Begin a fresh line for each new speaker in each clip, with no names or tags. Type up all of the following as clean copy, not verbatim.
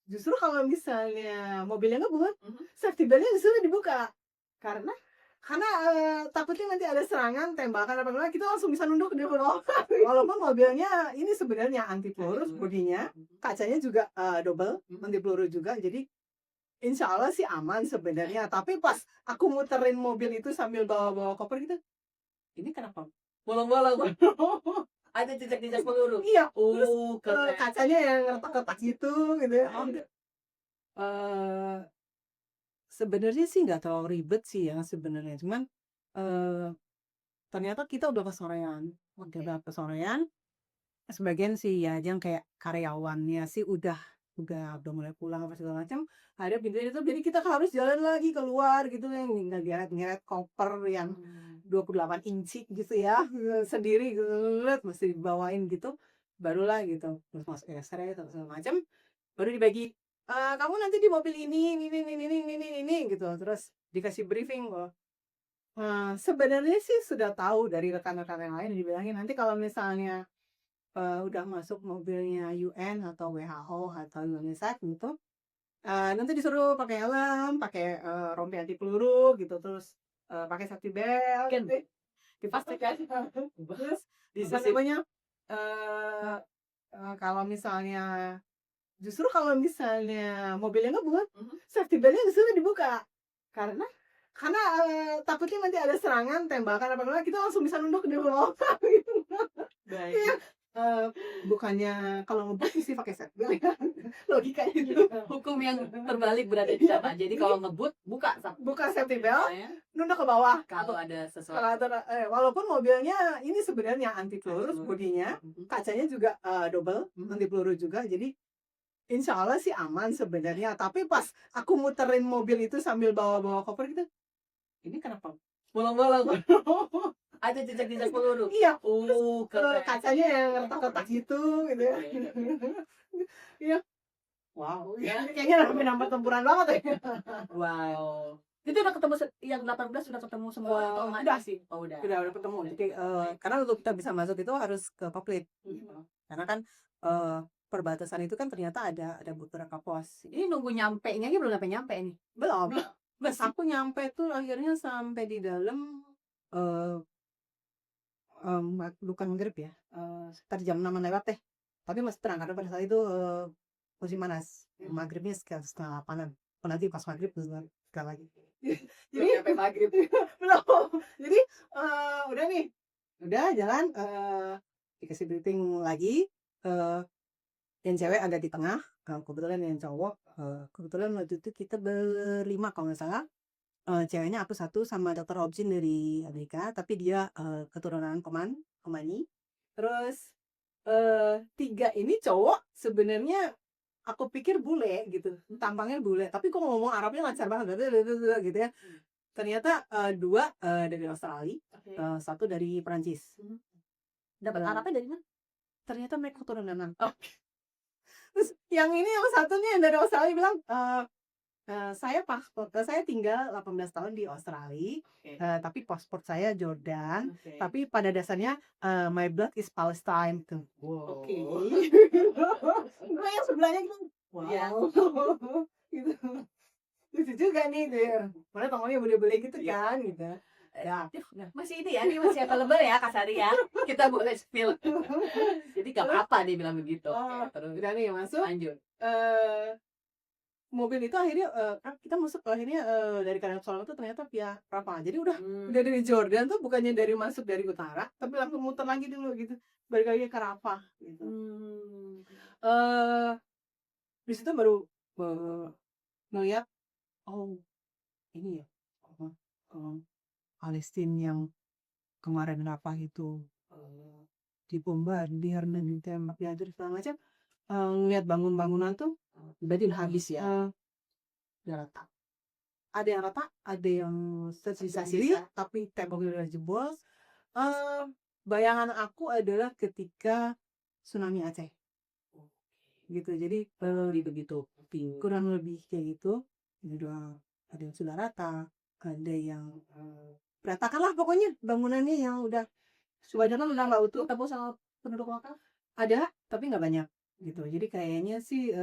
Justru kalau misalnya mobilnya ngebut,
Mhm.
safety belt-nya justru dibuka.
Karena?
Karena, takutnya nanti ada serangan, tembakan, apa gimana, kita langsung bisa nunduk di bawah. Walaupun mobilnya ini sebenarnya anti
Anti
peluru
peluru.
bodinya,
Mhm.
kacanya juga, double,
Mhm.
anti peluru juga, jadi insya Allah sih aman sebenarnya. Tapi pas aku muterin mobil itu sambil bawa-bawa koper gitu, ini kenapa bolong-bolong?
Ada jejak-jejak peluru?
Iya, terus,
Keren.
kacanya yang retak-retak gitu ya.
Oh.
Eee, Sebenarnya sih nggak terlalu ribet sih ya sebenarnya, cuman, eee, ternyata kita udah kesorean, sebagian sih ya yang kayak karyawannya sih udah mulai pulang apa segala macam, akhirnya pintunya ditutup jadi kita harus jalan lagi keluar gitu yang ngegeret-ngeret koper yang
Mmm.
28 inci gitu ya, sendiri mesti dibawain gitu, barulah gitu, terus masuk X-ray atau segala macam, baru dibagi, "Kamu nanti di mobil ini," gitu, terus dikasih briefing bahwa, sebenarnya sih sudah tahu dari rekan-rekan yang lain dibilangin, "Nanti kalau misalnya, udah masuk mobilnya UN atau WHO atau UNICEF gitu, nanti disuruh pakai helm, pakai, rompi anti peluru gitu, terus, pakai safety belt,
Kan
dipastikan terus apa
bisa sih.
namanya, eee kalau misalnya justru kalau misalnya mobilnya ngebut,
Mhm.
safety belt-nya justru dibuka.
Karena?
Karena, takutnya nanti ada serangan, tembakan, apa gimana, kita langsung bisa nunduk di bawah gitu. Iya,
Baik.
eee, bukannya kalau ngebut mesti pakai safety belt ya, logikanya gitu.
Hukum yang terbalik berada di
Iya,
sana. Jadi
jadi
kalau ngebut, buka
buka safety belt,
belnya
nunduk ke bawah.
kalau ada
Kalau
sesuatu.
walaupun mobilnya ini sebenarnya anti
Anti
peluru
peluru.
bodinya,
Mhm.
kacanya juga, double,
Mhm.
anti peluru juga, jadi insya Allah sih aman sebenarnya. Tapi pas aku muterin mobil itu sambil bawa-bawa koper gitu, ini kenapa bolong-bolong?
Ada jejak-jejak peluru?
Iya, terus,
Keren.
kacanya yang retak-retak gitu ya.
Oke oke oke.
Iya, wow, ya ini kayaknya nambah tempuran banget ya.
Wow. Itu udah ketemu yang 18 sudah ketemu semua atau enggak
Udah
sih? Oh udah.
udah ketemu. Jadi, karena untuk kita bisa masuk itu harus ke Koklit, gitu.
Mhm.
Karena kan, perbatasan itu kan ternyata ada beberapa pos.
Ini nunggu nyampenya ini belum nyampe-nyampe nih?
Belum, pas
Masih?
aku nyampe tuh akhirnya sampai di dalam, eee bukan maghrib ya, sekitar jam 6-an lewat deh. Tapi masih terang karena pada saat itu, musim panas. Maghribnya sekitar setengah 8-an. Oh, nanti pas maghrib buka lagi. Jadi
Belum nyampe maghrib.
belum. Jadi, udah nih, udah jalan, dikasih briefing lagi, eee, yang cewek agak di tengah, kebetulan yang cowok, kebetulan waktu itu kita berlima kalau nggak salah, ceweknya aku satu sama dokter Objin dari Amerika, tapi dia, keturunan Omani. Terus, 3 ini cowok sebenarnya aku pikir bule gitu, tampangnya bule, tapi kok ngomong Arabnya lancar banget gitu ya. Ternyata, 2, dari Australia,
Oke.
1 dari Perancis.
Mhm. Dapat
Eee,
Arabnya dari mana?
Ternyata mereka keturunan.
Oh.
Terus yang satu nih yang dari Australia bilang, saya tinggal 18 tahun di Australia,
Oke.
tapi paspor saya Jordan,
Oke.
tapi pada dasarnya, my blood is Palestine tuh.
Oke.
Wow. Gue yang sebelahnya gitu,
Iya.
wow. Gitu. Lucu juga nih gitu ya, padahal ngomongnya bule-bule gitu
Iya.
kan, gitu. Ya,
Nah, masih ini ya, dia masih available ya Kak Sari ya. Kita boleh spill. Jadi gak
terus,
apa-apa dia bilang begitu.
oh,
Oke, terus
udah nih masuk,
lanjut.
eee mobil itu akhirnya, kan kita masuk akhirnya, dari Kanada Solo itu ternyata via Rafah. Jadi udah dari Jordan tuh bukannya dari masuk dari utara, tapi langsung muter lagi dulu gitu, balik lagi ke Rafah gitu.
Mmm.
Eee, di situ baru, ngelihat, oh ini ya, apa, eee, Palestina yang kemarin Rafah itu, dibombardir dan ditembak, dihajar segala macam, ngelihat bangun-bangunan tuh berarti udah habis ya, udah retak. Ada yang retak, ada yang tersisa-sisa, tapi temboknya udah jebol. Eee, Bayangan aku adalah ketika tsunami Aceh, gitu. Jadi, begitu, kurang lebih kayak gitu. Jadi udah ada yang sudah rata, ada yang, berantakan lah pokoknya bangunannya yang udah kebanyakan udah nggak utuh.
Ketemu sama penduduk lokal?
Ada, tapi nggak banyak. gitu. Jadi kayaknya sih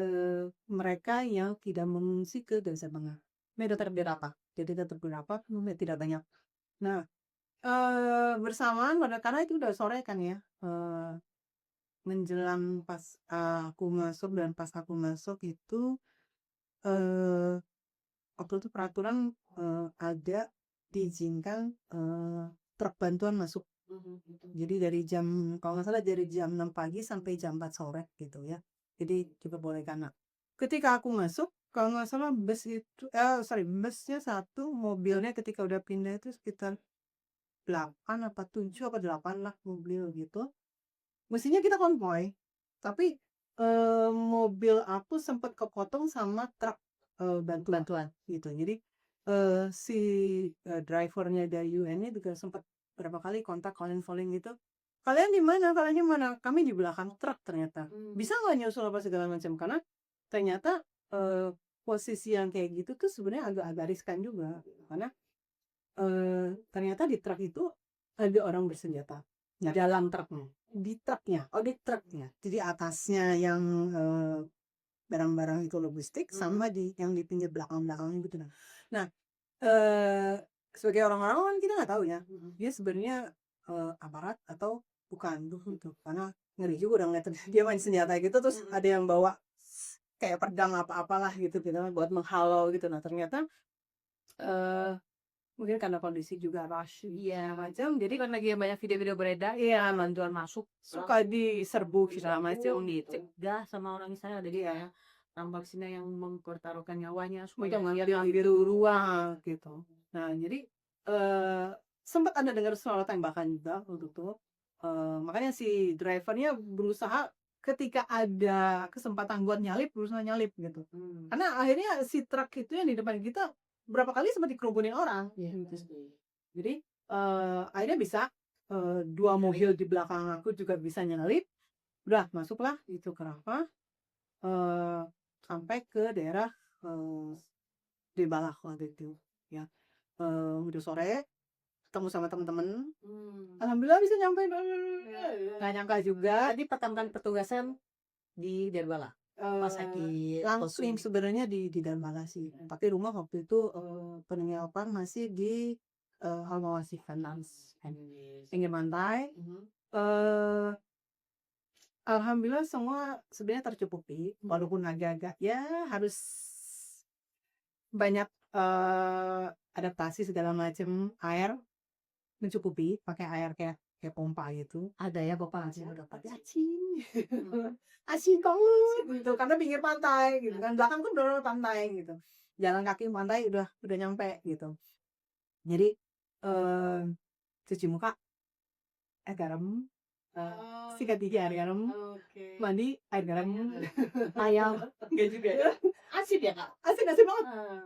mereka yang tidak mengungsi ke Gaza Tengah. Ini tetap berapa? Jadi tetap berapa? Tidak banyak. Nah, bersamaan karena itu udah sore kan ya. Menjelang pas aku masuk dan pas aku masuk itu eh waktu itu peraturan ada diizinkan truk bantuan masuk. Jadi dari jam kalau nggak salah dari jam 6 pagi sampai jam 4 sore gitu ya. Jadi diperbolehkan. Nah, ketika aku masuk kalau nggak salah bus itu busnya satu, mobilnya ketika udah pindah itu sekitar 8 apa 7 apa 8 lah mobil gitu. Mestinya kita konvoy, tapi mobil aku sempat kepotong sama truk bantuan gitu. Jadi si drivernya dari UN-nya juga sempat berapa kali kontak calling gitu. Kalian di mana? Kalian di mana? Kami di belakang truk ternyata. Bisa nggak nyusul apa segala macam? Karena ternyata posisi yang kayak gitu tuh sebenarnya agak-agak riskan juga. Karena ternyata di truk itu ada orang bersenjata. Nah, dalam truknya. Di truknya. Jadi atasnya yang barang-barang itu logistik sama yang di pinggir belakang-belakangnya gitu. Nah, eh sebagai orang-orang kan kita nggak tahu ya, dia sebenarnya aparat atau bukan gitu. Karena ngeri juga udah ngeliat dia main senjata gitu, terus ada yang bawa kayak pedang apa-apalah gitu buat menghalau gitu. Nah ternyata eh mungkin karena kondisi juga rush
Iya.
macam, jadi
Kan lagi banyak video-video beredar,
iya
bantuan masuk
suka diserbu segala macam gitu.
dicegah sama orang Israel. Jadi
Iya.
kayak orang Palestina yang mempertaruhkan nyawanya
Mereka
supaya
ngeliat yang biru ruang gitu. Nah jadi sempat ada dengar suara tembakan juga untuk itu. Makanya si drivernya berusaha ketika ada kesempatan buat nyalip berusaha nyalip gitu. Karena akhirnya si truk itu yang di depan kita berapa kali sempat dikerubunin orang. Gitu. Jadi akhirnya bisa dua mobil di belakang aku juga bisa nyalip. Udah masuklah itu ke Rafah sampai ke daerah di Balak waktu itu ya. Udah sore ketemu sama temen-temen, alhamdulillah bisa nyampe. Nggak nyangka juga
tadi pertambahan petugasan di Derbala. Pas lagi
langsung sebenarnya di Darbala sih, tapi rumah waktu itu peninggalan masih di Almawasi Finance pinggir pantai. Alhamdulillah semua sebenarnya tercukupi, walaupun agak-agak ya harus banyak adaptasi segala macam. Air mencukupi, pakai air kayak pompa gitu.
Ada ya Bapak asin udah
Tapi asin, asin banget gitu, karena pinggir pantai gitu kan, belakang kan udah pantai gitu, jalan kaki pantai udah nyampe gitu. Jadi cuci muka air garam, sikat gigi air garam, mandi air garam, ayam enggak juga ya,
asin ya Kak.
asin banget.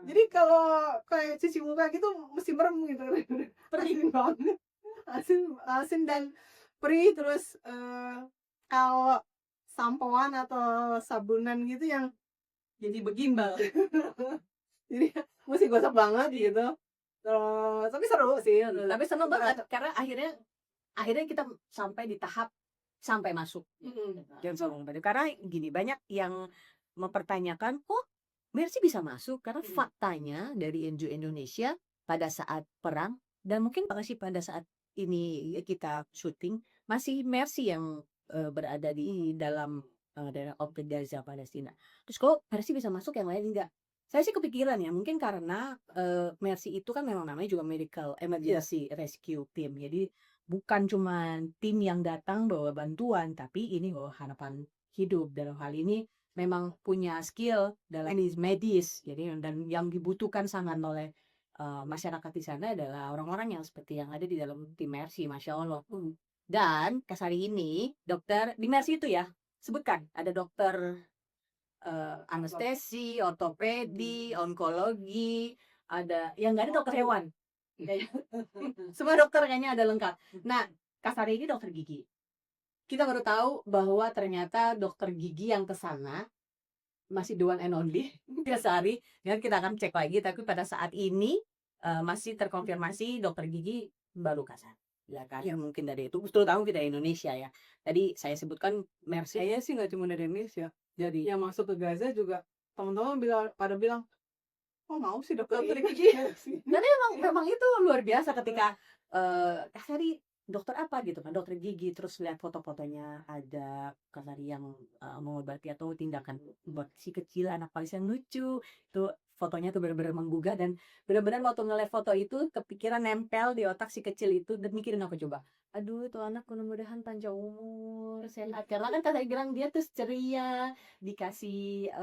Jadi kalau kayak cuci muka gitu mesti merem gitu, perih banget, asin dan perih. Terus kalau sampoan atau sabunan gitu yang jadi bergimbal jadi mesti gosok banget gitu. Terus tapi seru sih,
Tapi seneng banget karena akhirnya kita sampai di tahap sampai masuk. Jangan sombong banget. Karena gini, banyak yang mempertanyakan kok Mercy bisa masuk karena faktanya dari NGO Indonesia pada saat perang dan mungkin masih pada saat ini kita syuting masih Mercy yang berada di dalam daerah konflik Gaza Palestina. Terus kok Mercy bisa masuk yang lain enggak? Saya sih kepikiran ya mungkin karena Mercy itu kan memang namanya juga medical emergency rescue team. Jadi bukan cuma tim yang datang bawa bantuan, tapi ini bawa harapan hidup. Dalam hal ini memang punya skill dalam medis. Jadi dan yang dibutuhkan sangat oleh masyarakat di sana adalah orang-orang yang seperti yang ada di dalam tim Mercy, Masya Allah. Dan Kasari ini dokter di Mercy itu ya, sebutkan ada dokter anestesi, ortopedi, onkologi, ada yang nggak ada dokter hewan. Semua dokter kayaknya ada lengkap. Nah, Kasari ini dokter gigi. Kita baru tahu bahwa ternyata dokter gigi yang ke sana masih the one and only Kasari. Dan kita akan cek lagi, tapi pada saat ini masih terkonfirmasi dokter gigi baru Kasari. ya kan, yang mungkin dari itu, terutama kita Indonesia ya. Tadi saya sebutkan MERS
Kayaknya sih nggak cuma dari Indonesia.
jadi
Yang masuk ke Gaza juga teman-teman pada bilang, "Oh mau sih dokter
Dokter
gigi?"
gigi. Dan memang itu luar biasa ketika tadi dokter apa gitu kan, dokter gigi, terus lihat foto-fotonya ada kan tadi yang mengobati atau tindakan buat si kecil anak Palestina yang lucu. Itu fotonya tuh benar-benar menggugah dan benar-benar waktu ngeliat foto itu kepikiran nempel di otak si kecil itu dan mikirin apa coba? Aduh itu anak mudah-mudahan panjang umur, sehat. Karena kan kata bilang dia tuh ceria, dikasih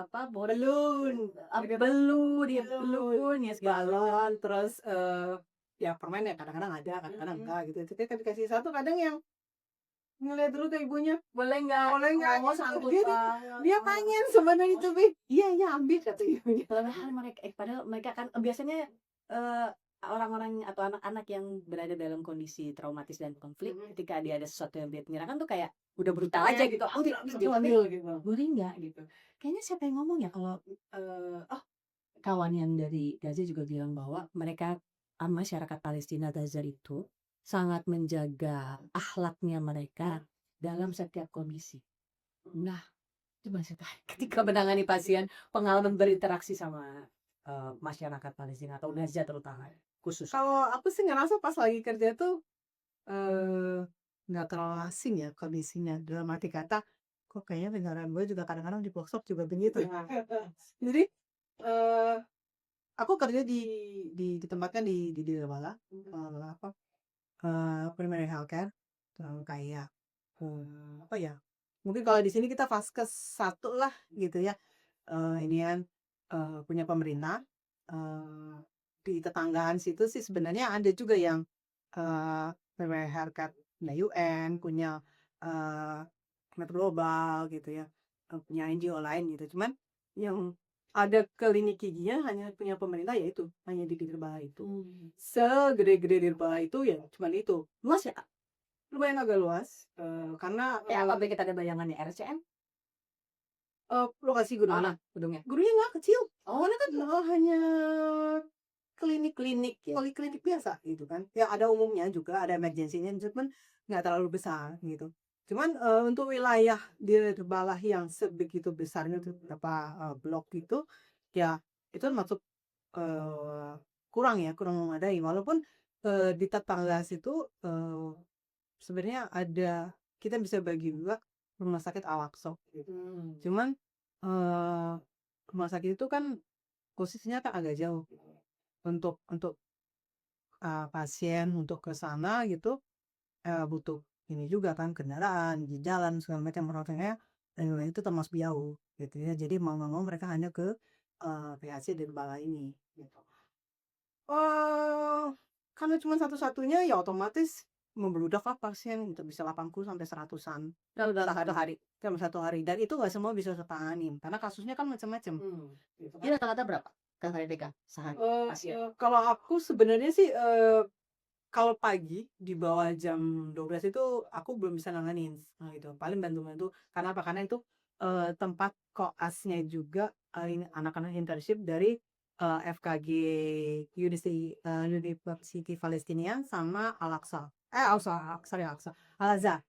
apa
Balloon,
belum dia belum ya segala
balon, terus ya permen ya kadang-kadang ada, kadang-kadang enggak gitu. Tapi kan dikasih satu kadang yang ngeliat dulu ke ibunya,
boleh nggak
boleh nggak?
mau sanggup
Dia pengen sebenarnya itu, Bi. Iya, iya ambil kata ibunya.
padahal mereka kan biasanya orang-orang atau anak-anak yang berada dalam kondisi traumatis dan konflik ketika dia ada sesuatu yang dia menyerahkan tuh kayak udah brutal aja gitu, oh tidak bisa diambil
gitu.
boleh nggak gitu. Kayaknya siapa yang ngomong ya kalau kawan yang dari Gaza juga bilang bahwa mereka masyarakat Palestina Gaza itu sangat menjaga akhlaknya mereka dalam setiap kondisi. Nah, coba saya tanya, ketika menangani pasien, pengalaman berinteraksi sama masyarakat Palestina atau Gaza terutama khusus.
Kalau aku sih ngerasa pas lagi kerja tuh nggak terlalu asing ya kondisinya. Dalam arti kata, kok kayaknya negara gue juga kadang-kadang di workshop juga begitu. Jadi aku kerja ditempatkan di Ramallah, apa primary healthcare, kayak apa ya? Mungkin kalau di sini kita vaskes 1 lah gitu ya. Inian punya pemerintah. Di tetanggaan situ sih sebenarnya ada juga yang primary healthcare punya UN, punya Med Global gitu ya, punya NGO lain gitu. Cuman yang ada klinik giginya hanya punya pemerintah yaitu hanya di Dirbala itu. Segede-gede Dirbala itu ya cuman itu.
Luas ya,
Lumayan agak luas karena
apabila kita ada bayangannya RCM,
lokasi gedungnya.
gedungnya.
Gedungnya nggak kecil.
Oh, ini kan
Hanya
klinik ya.
poliklinik biasa gitu kan. Ya ada umumnya juga, ada emergensinya, cuman nggak terlalu besar gitu. Cuman untuk wilayah di Balah yang sebegitu besarnya tuh berapa blok gitu, ya itu masuk kurang ya, kurang memadai. Walaupun di tetangga situ sebenarnya ada kita bisa bagi juga rumah sakit Al-Aqsa gitu. Cuman rumah sakit itu kan posisinya kan agak jauh untuk pasien untuk ke sana gitu butuh ini juga kan kendaraan di jalan segala macam protokolnya itu termasuk jauh gitu ya jadi mau nggak mau mereka hanya ke PHC dan Bala ini gitu. Karena cuma satu-satunya ya otomatis membludak lah pasien itu bisa 80 sampai 100-an
Dalam
dalam satu hari dan itu nggak semua bisa tertangani karena kasusnya kan macam-macam. Gitu kan.
Ini rata-rata berapa KKDK sehari pasien?
Kalau aku sebenarnya sih kalau pagi di bawah jam 12 itu aku belum bisa nanganin gitu paling bantu-bantu karena apa karena itu tempat koasnya juga ini anak-anak internship dari FKG University Palestinian sama Al-Aqsa Al-Azhar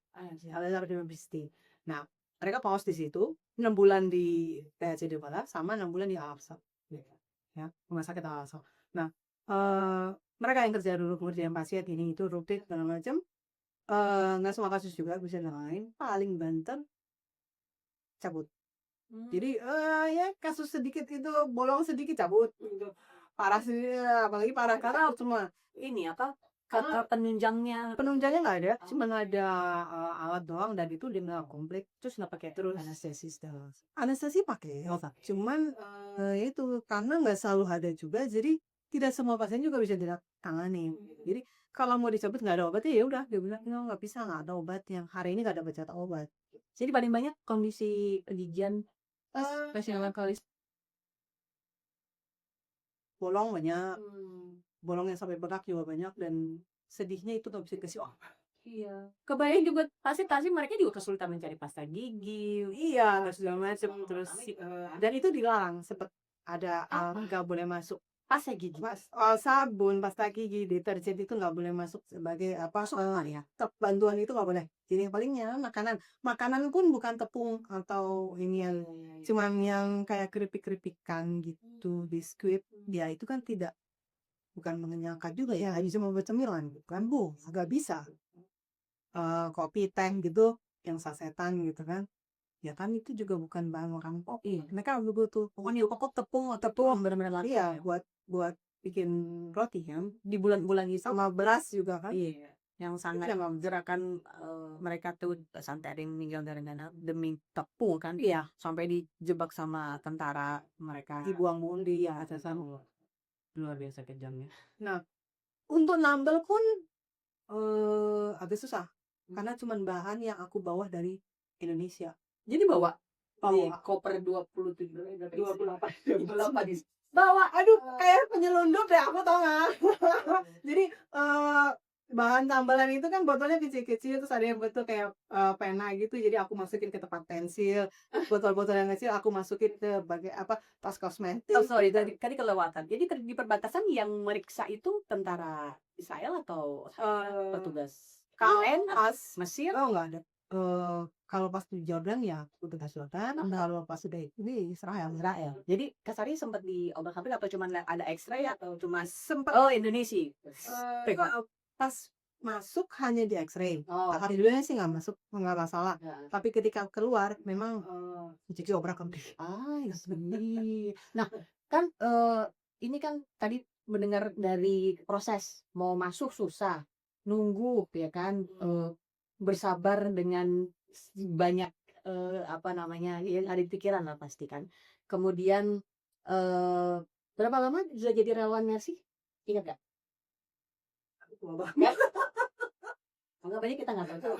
University. Nah mereka paus di situ 6 bulan di PHC Depala sama 6 bulan di Al-Aqsa gitu. Ya rumah sakit Al-Aqsa. Nah mereka yang kerja dulu pengerjaan pasien ini itu rutin segala macam nggak semua kasus juga bisa lain paling banter cabut jadi ya kasus sedikit itu bolong sedikit cabut gitu parah sih apalagi parah karena semua
Ini apa?
Karena
penunjangnya
penunjangnya nggak ada cuma ada alat doang dan itu dia nggak komplit terus nggak pakai terus anestesi pakai cuman itu karena nggak selalu ada juga jadi tidak semua pasien juga bisa ditangani jadi kalau mau dicabut nggak ada obatnya ya udah dia bilang nggak bisa nggak ada obat yang hari ini nggak ada jatah obat
jadi paling banyak kondisi gigian pasien alkoholis
bolong banyak bolong yang sampai bengkak juga banyak dan sedihnya itu nggak bisa dikasih obat.
Iya, kebayang juga pasti mereka juga kesulitan mencari pasta gigi.
Iya segala macam terus dan itu dilarang sempet ada nggak boleh masuk
Pasta gigi.
Sabun, pasta gigi, deterjen itu nggak boleh masuk sebagai apa,
Ya.
bantuan itu nggak boleh. Jadi yang palingnya makanan. Makanan pun bukan tepung atau ini yang cuman yang kayak keripik-keripikan gitu, biskuit, ya itu kan bukan mengenyangkan juga ya, hanya cuma buat cemilan, kan Bu, nggak bisa. Kopi, teh gitu, yang sasetan gitu kan. Ya kan itu juga bukan bahan makanan pokok.
Iya.
Mereka butuh pokoknya pokok tepung,
Benar-benar laku
iya,
ya.
buat bikin roti kan.
Di bulan-bulan itu
Sama beras juga kan.
iya, yang sangat
Itu yang
gerakan mereka tuh sampai ada yang meninggal gara-gara demi tepung kan,
iya,
sampai dijebak sama tentara mereka.
dibuang-buang di atas sana.
Luar biasa kejamnya.
Nah, untuk nambel pun agak susah karena cuman bahan yang aku bawa dari Indonesia.
Jadi bawa di
Bawa
koper 27
28
28 di
bawa, aduh kayak penyelundup deh aku tau nggak. Jadi bahan tambalan itu kan botolnya kecil-kecil, terus ada yang betul kayak pena gitu, jadi aku masukin ke tempat pensil, botol-botol yang kecil aku masukin ke bagai apa, tas kosmetik.
Oh sorry, tadi kelewatan. Jadi di perbatasan yang meriksa itu tentara Israel atau petugas KN,
Pas
Mesir?
nggak ada. Kalau pas di Jordan ya petugas Jordan, kalau pas udah ini Israel.
Jadi kasarnya sempat diobrak-abrik atau cuma ada X-ray atau cuma
Sempat
oh Indonesia.
pas masuk hanya di X-ray.
Oh.
Alhamdulillah sih nggak masuk, nggak masalah.
Ya.
Tapi ketika keluar memang jadi obrak-abrik.
Iya. Nah, kan ini kan tadi mendengar dari proses mau masuk susah, nunggu ya kan, bersabar dengan banyak apa namanya yang ada di pikiran lah pasti kan. Kemudian berapa lama sudah jadi relawan Mercy? Ingat gak? Anggap aja kita nggak tahu.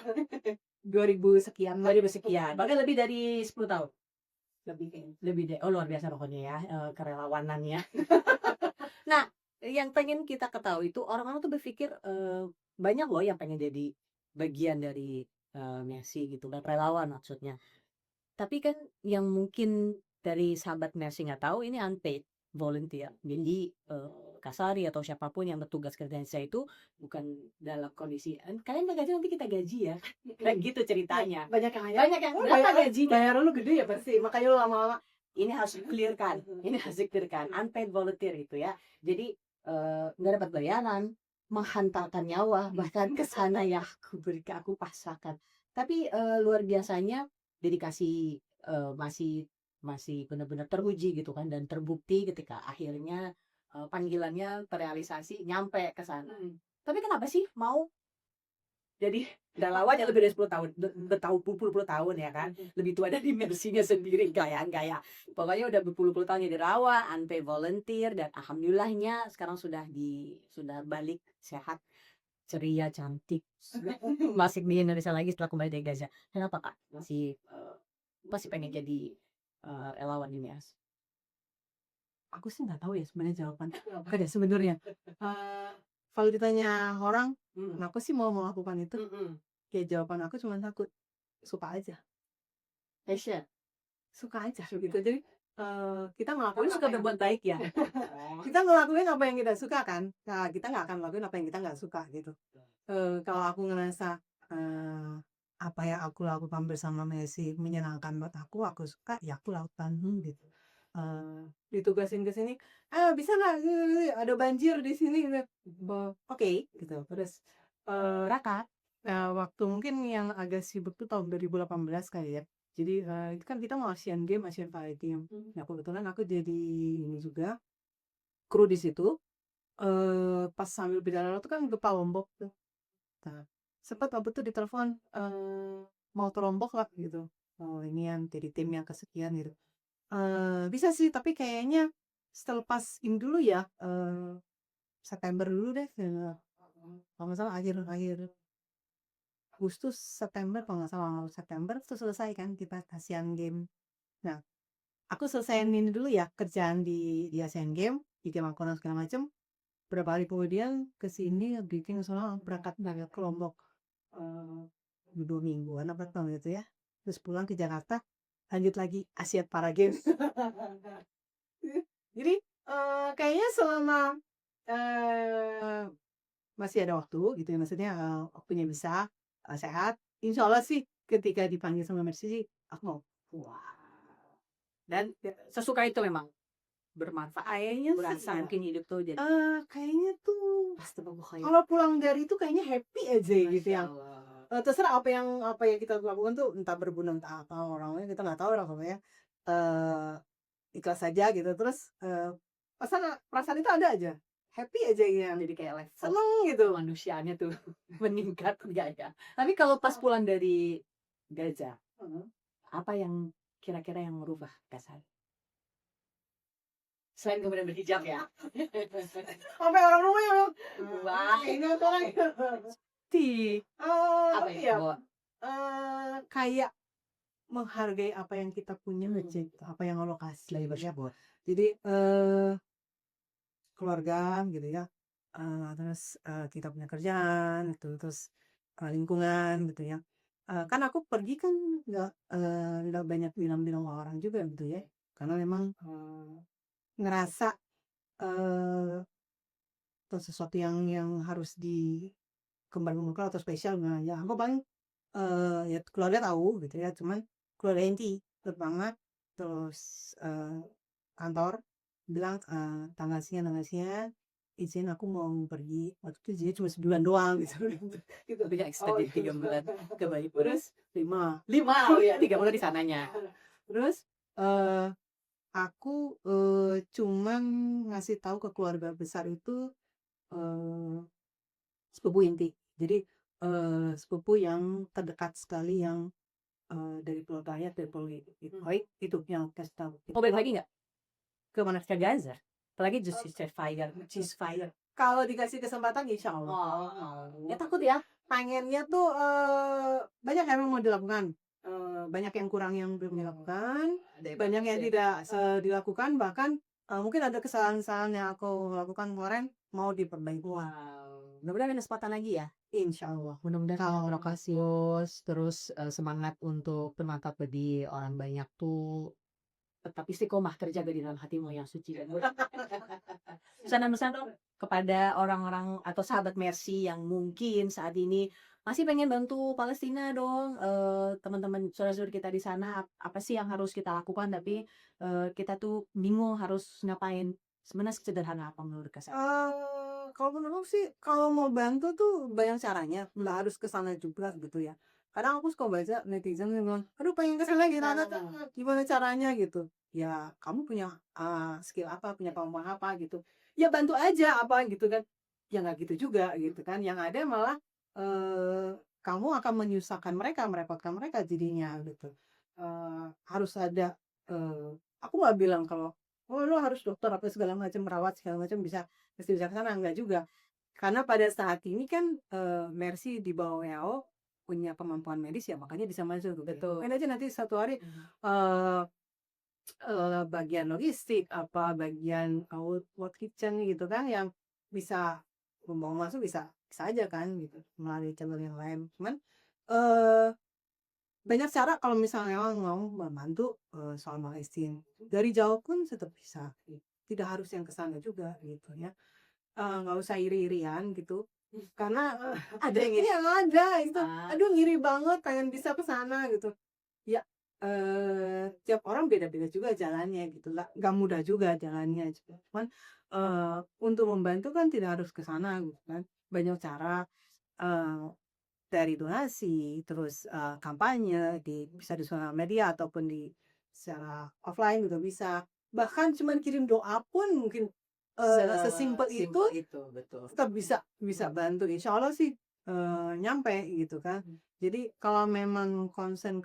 2000 sekian lah.
2000 sekian, bahkan lebih dari 10 tahun.
Lebih
deh, oh luar biasa pokoknya ya kerelawanannya. Nah, yang pengen kita ketahui itu orang-orang tuh berpikir banyak loh yang pengen jadi bagian dari Mercy gitu kan, relawan maksudnya. Tapi kan yang mungkin dari sahabat Mercy nggak tahu ini unpaid volunteer. Jadi Kasari atau siapapun yang bertugas ke Indonesia itu bukan dalam kondisi kalian nggak gaji nanti kita gaji ya. Kayak gitu ceritanya.
Banyak yang
Banyak yang berapa gajinya?
bayaran lu gede ya pasti, makanya lu lama-lama.
Ini harus clearkan, unpaid volunteer itu ya. Jadi nggak dapat bayaran, menghantarkan nyawa, bahkan ke sana ya aku pasrahkan. Tapi luar biasanya dedikasi masih benar-benar teruji gitu kan dan terbukti ketika akhirnya panggilannya terrealisasi nyampe ke sana. Tapi kenapa sih mau jadi relawan yang lebih dari 10 tahun, berpuluh-puluh tahun ya kan, lebih tua dari Mercy-nya sendiri, gaya. Pokoknya udah berpuluh-puluh tahun jadi relawan, unpaid volunteer, dan alhamdulillahnya sekarang sudah balik sehat, ceria, cantik, masih di Indonesia lagi setelah kembali dari Gaza. Kenapa Kak? Masih pengen jadi relawan ini ya?
Aku sih nggak tahu ya sebenarnya jawaban apa deh sebenarnya. Kalau ditanya orang, kenapa sih mau melakukan itu? Ya jawaban aku cuma takut, suka aja.
Passion.
Suka aja gitu. Jadi kita ngelakuin
Suka berbuat baik ya.
kita ngelakuin apa yang kita suka kan. Nah, kita nggak akan ngelakuin apa yang kita nggak suka gitu. Kalau aku ngerasa apa yang aku lakukan bersama Messi menyenangkan buat aku suka ya aku lakukan gitu. Ditugasin ke sini, bisa nggak ada banjir di sini, oke gitu. Terus Raka, waktu mungkin yang agak sibuk tuh tahun 2018 kali ya. Jadi itu kan kita mau Asian Fighting. Nah kebetulan aku jadi ini juga kru di situ. Pas sambil berjalan tuh kan gempa Lombok tuh. Nah, sempat waktu itu ditelepon mau ke Lombok lah gitu. Oh ini yang jadi tim yang kesekian gitu. Bisa sih tapi kayaknya selepas ini dulu ya, September dulu deh, kalau nggak salah akhir Agustus September kalau nggak salah, awal September terus selesai kan kita Asian Games. Nah aku selesaiin ini dulu ya kerjaan di Asian Games, di game aku segala macem. Berapa hari kemudian kesini bikin soal berangkat ke Lombok 2 mingguan apa tahun gitu ya, terus pulang ke Jakarta lanjut lagi Asia Para Games. Jadi Kayaknya selama, eee, masih ada waktu gitu ya, maksudnya, waktunya bisa, sehat, insya Allah sih ketika dipanggil sama Mercy sih aku mau.
Wah, dan sesuka itu memang bermanfaat,
Kayaknya sih
berasa
ya,
mungkin hidup tuh jadi
kayaknya tuh
astagfirullah,
kalau pulang dari itu kayaknya happy aja gitu
Masya
yang,
Allah.
terserah apa yang kita lakukan tuh entah berguna entah apa orangnya kita nggak tahu lah pokoknya, eee, ikhlas saja gitu terus, perasaan itu ada aja, happy aja yang
Jadi kayak level
seneng gitu.
kemanusiaannya tuh meningkat enggak ya? Tapi kalau pas pulang dari Gaza,
Heeh.
apa yang kira-kira yang merubah kesan? Selain kemudian berhijab ya?
Sampai orang rumah yang bilang,
Wah,
ini orang
apa
tapi
yang
ya,
bawa?
kayak menghargai apa yang kita punya aja gitu, apa yang Allah kasih gitu ya. Jadi, keluarga gitu ya, terus, kita punya kerjaan gitu, terus, lingkungan gitu ya. Kan aku pergi kan nggak banyak bilang-bilang sama orang juga gitu ya, karena memang, ngerasa, eee, itu sesuatu yang harus dikembang-kembangkan atau spesial nah ya aku paling, ya keluarga tahu gitu ya, cuman keluarga inti terutama, terus, kantor bilang, tanggal sekian izin aku mau pergi, waktu itu izinnya cuma sebulan doang gitu gitu.
Lebih extend
Oh
jadi 3 bulan ke Bali. Terus
terus 5
5, oh ya 3 bulan di sananya.
terus, aku, cuman ngasih tahu ke keluarga besar itu, eee, sepupu inti. Jadi, sepupu yang terdekat sekali yang, dari keluarganya dari baik itu yang kasih tahu
Mau
gitu.
balik lagi nggak
Ke mana?
ke Gaza? Apalagi just ceasefire.
Ceasefire. Kalau dikasih kesempatan insya Allah.
Oh, ya takut ya?
Pengennya tuh, banyak yang mau dilakukan, banyak yang kurang yang belum dilakukan, banyak yang tidak dilakukan, bahkan, mungkin ada kesalahan-kesalahan yang aku lakukan kemarin mau diperbaiki.
Wow, mudah-mudahan ada kesempatan lagi ya.
Insya Allah.
Mudah-mudahan kalau Rokasius terus semangat untuk bermantap di orang banyak tuh tetap istiqomah terjaga di dalam hatimu yang suci dan murni. Pesan-pesan dong kepada orang-orang atau sahabat Mercy yang mungkin saat ini masih pengen bantu Palestina dong, teman-teman saudara-saudara kita di sana apa sih yang harus kita lakukan tapi kita tuh bingung harus ngapain. Sebenarnya sederhana apa menurut Kak?
Kalau menurut sih, kalau mau bantu tuh banyak caranya, nggak harus ke sana juga gitu ya. Kadang aku suka baca netizen yang bilang, "Aduh pengen ke sana gimana caranya?" gitu. Ya kamu punya, skill apa, punya kemampuan apa gitu. Ya bantu aja apa gitu kan. Ya nggak gitu juga gitu kan, yang ada malah, kamu akan menyusahkan mereka, merepotkan mereka jadinya gitu. Harus ada, aku nggak bilang kalau, "Oh lu harus dokter apa segala macam, merawat segala macam bisa mesti bisa ke sana, enggak juga. Karena pada saat ini kan, Mercy di bawah WHO punya kemampuan medis ya makanya bisa masuk gitu.
Betul.
Mungkin aja nanti suatu hari, eee bagian logistik, apa, bagian world kitchen gitu kan yang bisa membawa masuk bisa bisa aja kan gitu, melalui jalur yang lain. Cuman, eee, banyak cara kalau misalnya memang mau membantu, soal Palestina. Dari jauh pun tetap bisa, tidak harus yang ke sana juga gitu ya. Nggak usah iri-irian gitu, karena,
Ada yang
iya ada itu,
Ah.
aduh ngiri banget pengen bisa ke sana gitu. Ya, tiap orang beda-beda juga jalannya gitu lah, nggak mudah juga jalannya gitu. Cuman, untuk membantu kan tidak harus ke sana gitu kan, banyak cara, eee, dari donasi, terus, kampanye bisa di sosial media ataupun secara offline juga bisa. Bahkan cuman kirim doa pun mungkin, sesimpel itu
itu, betul.
tetap bisa bantu, insya Allah sih, nyampe gitu kan. Jadi kalau memang concern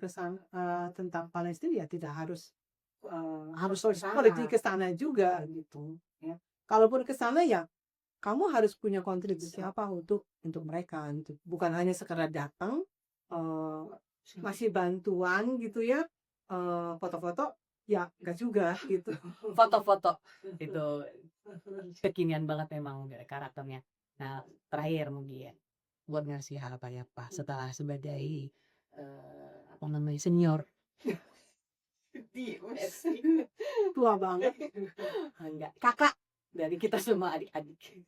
tentang Palestina ya tidak harus, harus
Ke sana.
pergi ke sana juga gitu ya. Kalaupun ke sana ya kamu harus punya kontribusi apa untuk mereka gitu. Bukan hanya sekedar datang, eee, ngasih bantuan gitu ya, foto-foto, ya enggak juga gitu.
Foto-foto itu kekinian banget memang karakternya. Nah, terakhir mungkin buat ngasih apa ya Pak setelah sebagai apa namanya senior Di Mercy.
Tua banget.
Enggak, kakak dari kita semua adik-adik.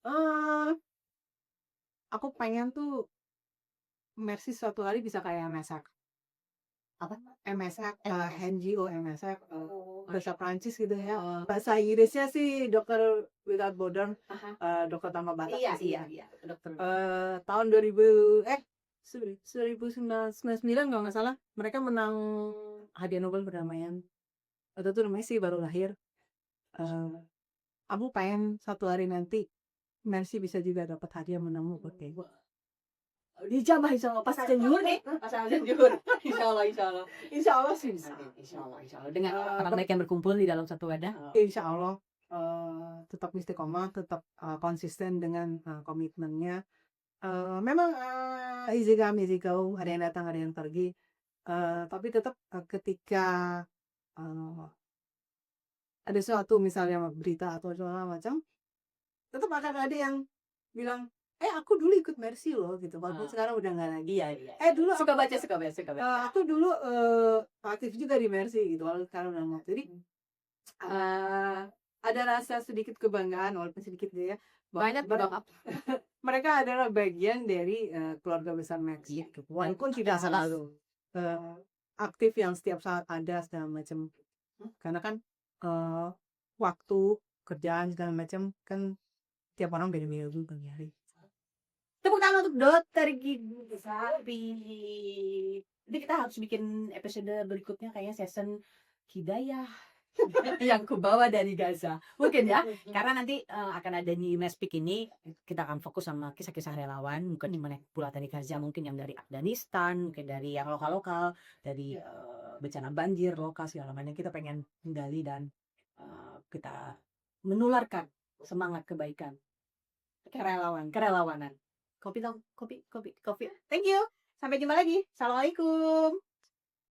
Eh, aku pengen tuh Mercy suatu hari bisa kayak MSF.
Apa?
MSF, NGO MSF,
Oh,
bahasa Prancis gitu ya. Bahasa Inggrisnya sih Dokter Without Border, dokter tanpa batas.
iya, dokter.
Tahun 2000 1999 kalau nggak salah mereka menang hadiah Nobel perdamaian. Waktu itu Messi baru lahir. Aku pengen suatu hari nanti Mercy bisa juga dapat hadiah menang Nobel kayak gue.
Dijamah insya Allah pas jujur nih, pas jujur. Insya Allah.
Insya Allah sih bisa.
Insya Allah. Dengan orang baik yang berkumpul di dalam satu wadah.
Insya Allah tetap istiqomah, tetap konsisten dengan komitmennya. Memang easy come easy go, ada yang datang ada yang pergi. Tapi tetap ketika ada suatu misalnya berita atau segala macam, tetap akan ada yang bilang, aku dulu ikut Mercy loh gitu, walaupun sekarang udah nggak lagi.
Iya.
Dulu
suka baca.
aku dulu aktif juga di Mercy gitu, walaupun sekarang udah nggak. Jadi ada rasa sedikit kebanggaan walaupun sedikit ya.
Banyak banget.
Mereka adalah bagian dari keluarga besar Mercy. Walaupun tidak selalu aktif yang setiap saat ada segala macam. Karena kan waktu kerjaan segala macam kan tiap orang beda-beda juga hari.
Tepuk tangan untuk Dokter Gigi Sapi. Jadi kita harus bikin episode berikutnya kayaknya season Hidayah yang kubawa dari Gaza. Mungkin ya, karena nanti akan ada di Mespik ini kita akan fokus sama kisah-kisah relawan, bukan cuma pula dari Gaza, mungkin yang dari Afghanistan, mungkin dari yang lokal-lokal, dari bencana banjir lokal segala macam. Kita pengen menggali dan kita menularkan semangat kebaikan, kerelawanan. Kopi. Thank you. Sampai jumpa lagi. Assalamualaikum.